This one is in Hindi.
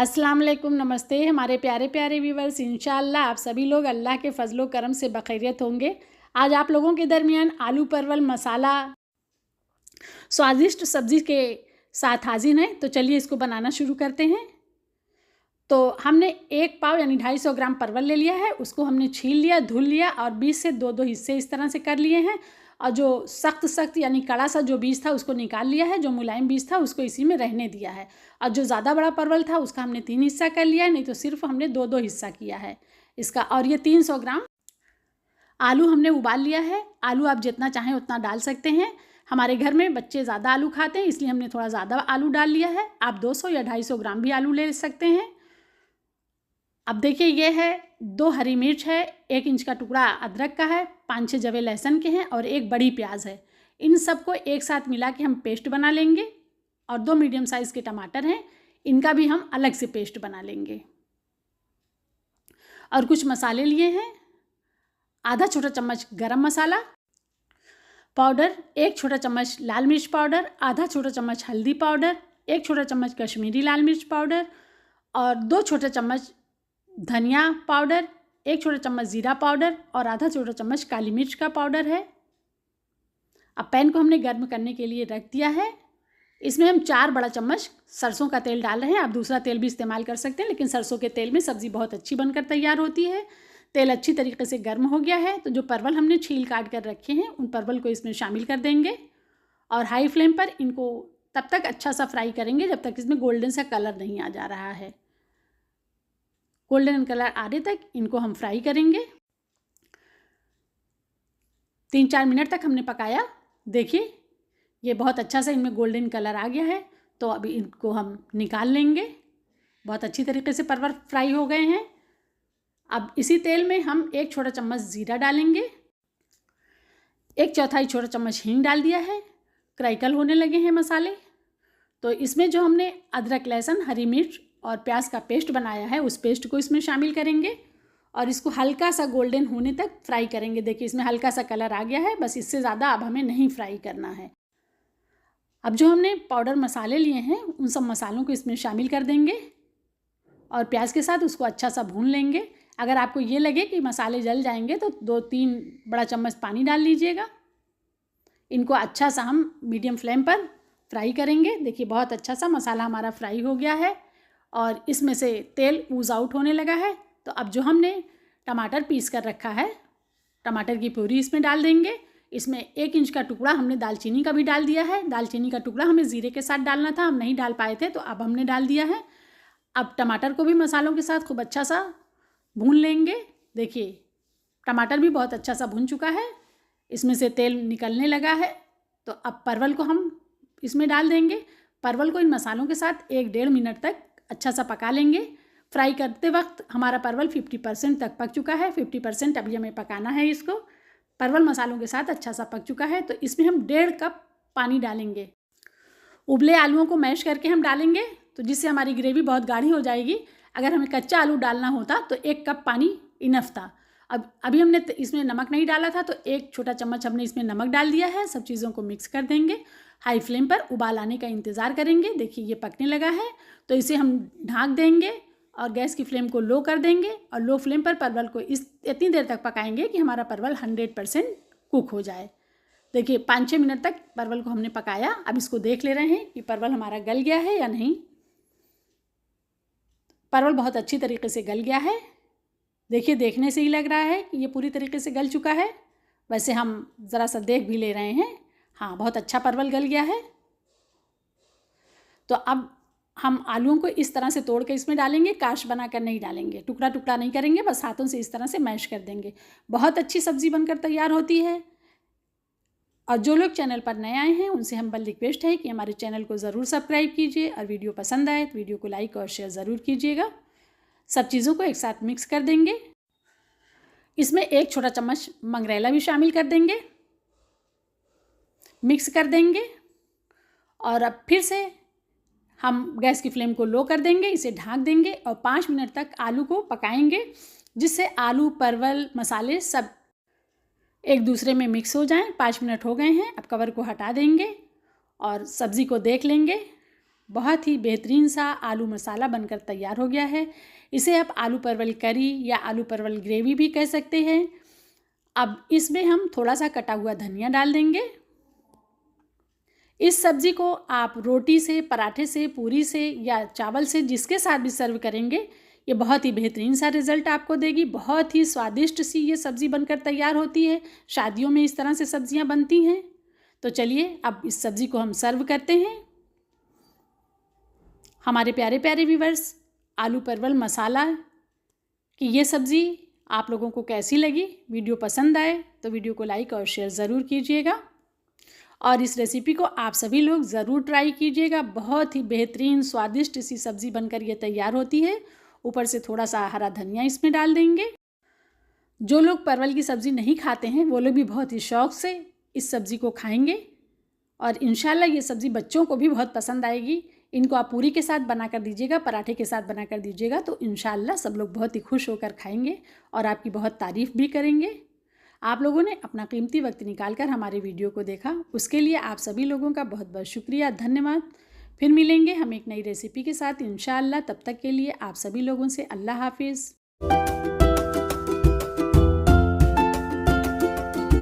अस्सलाम वालेकुम, नमस्ते हमारे प्यारे प्यारे व्यूवर्स। इंशाअल्लाह आप सभी लोग अल्लाह के फजलो करम से बखैरियत होंगे। आज आप लोगों के दरमियान आलू परवल मसाला स्वादिष्ट सब्ज़ी के साथ हाजिर हैं। तो चलिए इसको बनाना शुरू करते हैं। तो हमने 1 पाव यानी 250 ग्राम परवल ले लिया है। उसको हमने छील लिया, धुल लिया और बीच से दो हिस्से इस तरह से कर लिए हैं। और जो सख्त यानी कड़ा सा जो बीज था उसको निकाल लिया है। जो मुलायम बीज था उसको इसी में रहने दिया है। और जो ज़्यादा बड़ा परवल था उसका हमने 3 हिस्सा कर लिया है, नहीं तो सिर्फ हमने दो हिस्सा किया है इसका। और ये 300 ग्राम आलू हमने उबाल लिया है। आलू आप जितना चाहें उतना डाल सकते हैं। हमारे घर में बच्चे ज़्यादा आलू खाते हैं, इसलिए हमने थोड़ा ज़्यादा आलू डाल लिया है। आप 200 या 250 ग्राम भी आलू ले सकते हैं। अब देखिए, ये है 2 हरी मिर्च है, 1 इंच का टुकड़ा अदरक का है, 5-6 जवे लहसुन के हैं और 1 बड़ी प्याज है। इन सबको एक साथ मिला के हम पेस्ट बना लेंगे। और 2 मीडियम साइज़ के टमाटर हैं, इनका भी हम अलग से पेस्ट बना लेंगे। और कुछ मसाले लिए हैं। आधा छोटा चम्मच गरम मसाला पाउडर, 1 छोटा चम्मच लाल मिर्च पाउडर, आधा छोटा चम्मच हल्दी पाउडर, 1 छोटा चम्मच कश्मीरी लाल मिर्च पाउडर और 2 छोटे चम्मच धनिया पाउडर, 1 छोटा चम्मच ज़ीरा पाउडर और आधा छोटा चम्मच काली मिर्च का पाउडर है। अब पैन को हमने गर्म करने के लिए रख दिया है। इसमें हम 4 बड़ा चम्मच सरसों का तेल डाल रहे हैं। आप दूसरा तेल भी इस्तेमाल कर सकते हैं, लेकिन सरसों के तेल में सब्ज़ी बहुत अच्छी बनकर तैयार होती है। तेल अच्छी तरीके से गर्म हो गया है, तो जो परवल हमने छील काट कर रखे हैं उन परवल को इसमें शामिल कर देंगे। और हाई फ्लेम पर इनको तब तक अच्छा सा फ्राई करेंगे जब तक इसमें गोल्डन सा कलर नहीं आ जा रहा है। गोल्डन कलर आने तक इनको हम फ्राई करेंगे। 3-4 मिनट तक हमने पकाया। देखिए, ये बहुत अच्छा सा इनमें गोल्डन कलर आ गया है। तो अभी इनको हम निकाल लेंगे। बहुत अच्छी तरीके से परवल फ्राई हो गए हैं। अब इसी तेल में हम 1 छोटा चम्मच ज़ीरा डालेंगे, 1/4 छोटा चम्मच हींग डाल दिया है। क्रैकल होने लगे हैं मसाले। तो इसमें जो हमने अदरक, लहसुन, हरी मिर्च और प्याज का पेस्ट बनाया है उस पेस्ट को इसमें शामिल करेंगे और इसको हल्का सा गोल्डन होने तक फ्राई करेंगे। देखिए, इसमें हल्का सा कलर आ गया है, बस इससे ज़्यादा अब हमें नहीं फ्राई करना है। अब जो हमने पाउडर मसाले लिए हैं उन सब मसालों को इसमें शामिल कर देंगे और प्याज के साथ उसको अच्छा सा भून लेंगे। अगर आपको ये लगे कि मसाले जल जाएंगे तो 2-3 बड़ा चम्मच पानी डाल लीजिएगा। इनको अच्छा सा हम मीडियम फ्लेम पर फ्राई करेंगे। देखिए, बहुत अच्छा सा मसाला हमारा फ्राई हो गया है और इसमें से तेल ऊज़ आउट होने लगा है। तो अब जो हमने टमाटर पीस कर रखा है, टमाटर की प्यूरी इसमें डाल देंगे। इसमें 1 इंच का टुकड़ा हमने दालचीनी का भी डाल दिया है। दालचीनी का टुकड़ा हमें ज़ीरे के साथ डालना था, हम नहीं डाल पाए थे, तो अब हमने डाल दिया है। अब टमाटर को भी मसालों के साथ खूब अच्छा सा भून लेंगे। देखिए, टमाटर भी बहुत अच्छा सा भून चुका है, इसमें से तेल निकलने लगा है। तो अब परवल को हम इसमें डाल देंगे। परवल को इन मसालों के साथ 1-1.5 मिनट तक अच्छा सा पका लेंगे। फ्राई करते वक्त हमारा परवल 50% तक पक चुका है। 50% अभी हमें पकाना है इसको। परवल मसालों के साथ अच्छा सा पक चुका है, तो इसमें हम 1.5 कप पानी डालेंगे। उबले आलूओं को मैश करके हम डालेंगे, तो जिससे हमारी ग्रेवी बहुत गाढ़ी हो जाएगी। अगर हमें कच्चा आलू डालना होता तो 1 कप पानी इनफ था। अब अभी हमने इसमें नमक नहीं डाला था, तो 1 छोटा चम्मच हमने इसमें नमक डाल दिया है। सब चीज़ों को मिक्स कर देंगे। हाई फ्लेम पर उबाल आने का इंतज़ार करेंगे। देखिए, ये पकने लगा है, तो इसे हम ढक देंगे और गैस की फ्लेम को लो कर देंगे और लो फ्लेम पर परवल को इतनी देर तक पकाएंगे कि हमारा परवल 100% कुक हो जाए। देखिए, 5-6 मिनट तक परवल को हमने पकाया। अब इसको देख ले रहे हैं कि परवल हमारा गल गया है या नहीं। परवल बहुत अच्छी तरीके से गल गया है। देखिए, देखने से ही लग रहा है कि ये पूरी तरीके से गल चुका है। वैसे हम ज़रा सा देख भी ले रहे हैं। हाँ, बहुत अच्छा परवल गल गया है। तो अब हम आलूओं को इस तरह से तोड़ के इसमें डालेंगे, काश बनाकर नहीं डालेंगे, टुकड़ा टुकड़ा नहीं करेंगे, बस हाथों से इस तरह से मैश कर देंगे। बहुत अच्छी सब्ज़ी बनकर तैयार होती है। और जो लोग चैनल पर नए आए हैं उनसे हम्बल रिक्वेस्ट है कि हमारे चैनल को ज़रूर सब्सक्राइब कीजिए और वीडियो पसंद आए तो वीडियो को लाइक और शेयर ज़रूर कीजिएगा। सब चीज़ों को एक साथ मिक्स कर देंगे। इसमें 1 छोटा चम्मच मंगरेला भी शामिल कर देंगे, मिक्स कर देंगे। और अब फिर से हम गैस की फ्लेम को लो कर देंगे, इसे ढक देंगे और 5 मिनट तक आलू को पकाएंगे, जिससे आलू, परवल, मसाले सब एक दूसरे में मिक्स हो जाएं। 5 मिनट हो गए हैं। अब कवर को हटा देंगे और सब्ज़ी को देख लेंगे। बहुत ही बेहतरीन सा आलू मसाला बनकर तैयार हो गया है। इसे आप आलू परवल करी या आलू परवल ग्रेवी भी कह सकते हैं। अब इसमें हम थोड़ा सा कटा हुआ धनिया डाल देंगे। इस सब्ज़ी को आप रोटी से, पराठे से, पूरी से या चावल से जिसके साथ भी सर्व करेंगे, ये बहुत ही बेहतरीन सा रिज़ल्ट आपको देगी। बहुत ही स्वादिष्ट सी ये सब्ज़ी बनकर तैयार होती है। शादियों में इस तरह से सब्ज़ियाँ बनती हैं। तो चलिए अब इस सब्ज़ी को हम सर्व करते हैं। हमारे प्यारे प्यारे व्यूअर्स, आलू परवल मसाला की ये सब्ज़ी आप लोगों को कैसी लगी? वीडियो पसंद आए तो वीडियो को लाइक और शेयर ज़रूर कीजिएगा और इस रेसिपी को आप सभी लोग ज़रूर ट्राई कीजिएगा। बहुत ही बेहतरीन स्वादिष्ट सी सब्ज़ी बनकर ये तैयार होती है। ऊपर से थोड़ा सा हरा धनिया इसमें डाल देंगे। जो लोग परवल की सब्ज़ी नहीं खाते हैं वो लोग भी बहुत ही शौक़ से इस सब्ज़ी को खाएंगे और इंशाल्लाह ये सब्ज़ी बच्चों को भी बहुत पसंद आएगी। इनको आप पूरी के साथ बना कर दीजिएगा, पराठे के साथ बना कर दीजिएगा, तो इंशाल्लाह सब लोग बहुत ही खुश होकर खाएंगे और आपकी बहुत तारीफ़ भी करेंगे। आप लोगों ने अपना कीमती वक्त निकाल कर हमारे वीडियो को देखा, उसके लिए आप सभी लोगों का बहुत बहुत शुक्रिया, धन्यवाद। फिर मिलेंगे हम एक नई रेसिपी के साथ इंशाअल्लाह। तब तक के लिए आप सभी लोगों से अल्लाह हाफिज़।